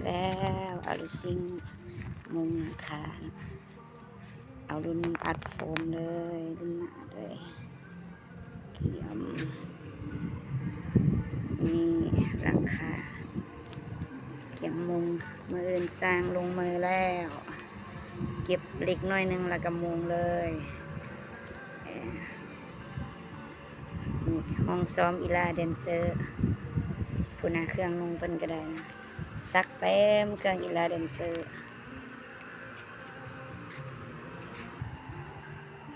แล้วเอาลูซิงมุงขาเอารุ่นอัดโฟมเลยรุ่นหนาเลยเกี่ยมมีหลังคาเกี่ยมมุงมืออื่นสร้างลงมือแล้วเก็บเล็กน้อยนึงแล้วก็มุงเลยนี่ห้องซ้อมอีลาแดนเซอร์ผู้นาเครื่องนุ่งเพิ่นก็ได้นะซักเต็มเครื่องอีลาแดนเซอร์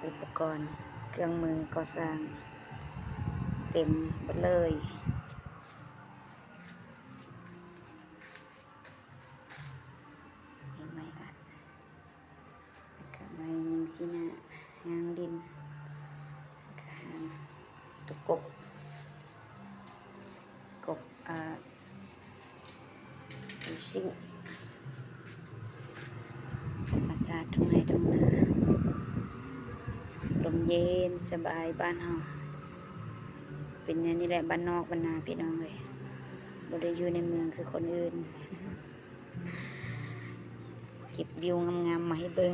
อุปกรณ์เครื่องมือก่อสร้างเต็มหมดเลยไม่อัดก็ไม่ยิงสินะหางดินก็หางตุกกดูซิ่งธรรมศาสตร์ทุ่งไร่ทุ่งนาลมเย็นสบายบ้านเฮาเป็นอย่างนี้แหละบ้านนอกบ้านนาพี่น้องเลยบ่ได้อยู่ในเมืองคือคนอื่น เก็บวิวงามๆมาให้เบิ่ง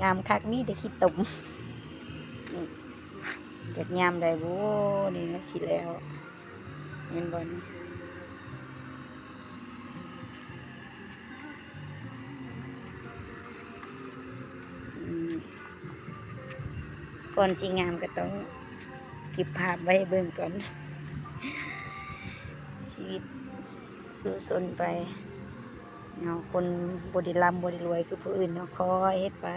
งามคักนี่ได้ขี้ตุ่มจัดยามได้บ่นี่นะสิแล้วเห็นบ่นี่ก่อนสิงามก็ต้องเก็บภาพไว้เบิ่งก่อนชีวิตสู้สนไปเงาคนบ่ได้ร่ำบ่ได้รวยคือผู้อื่นเนาะคอยเฮ็ดไป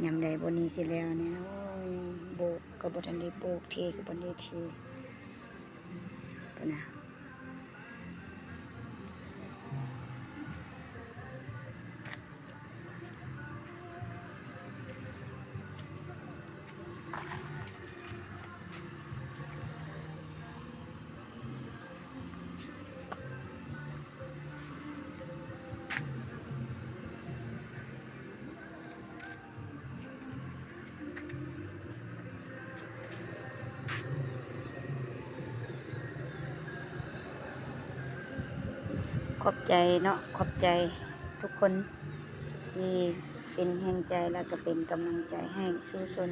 ยามใดบ่นี้สิแล้วเนี่ยโอ้ยโบกก็บ่ทันได้โบกเทก็บ่ได้เทพุ่นน่ะขอบใจเนาะขอบใจทุกคนที่เป็นแห่งใจแล้วก็เป็นกำลังใจให้สู้ชน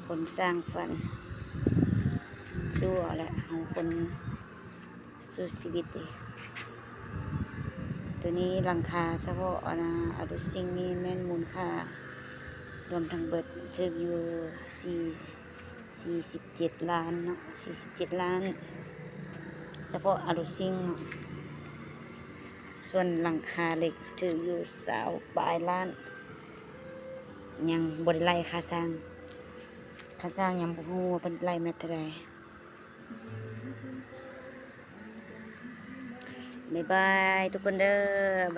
คนสร้างฝันสู้แหละเอาคนสู้ชีวิตดิตัวนี้หลังคาเฉพาะนะอะดูสิ่งนี้แม่นมูลค่ารวมทั้งเบิดถึงอยู่47 ล้านเนาะ47 ล้านเฉพาะอะดูสิ่งเนาะส่วนหลังคาเหล็กถึงอยู่20 ล้านยังบ่ได้ไล่ค่าสร้างยังบ่ฮู้ว่าเพิ่นไล่มาเท่าใดบ๊ายบายทุกคนเด้อ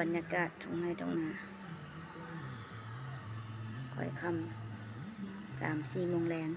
บรรยากาศทุ่งไร่ทุ่งนาค่อยค่ำ3-4 โมงแลง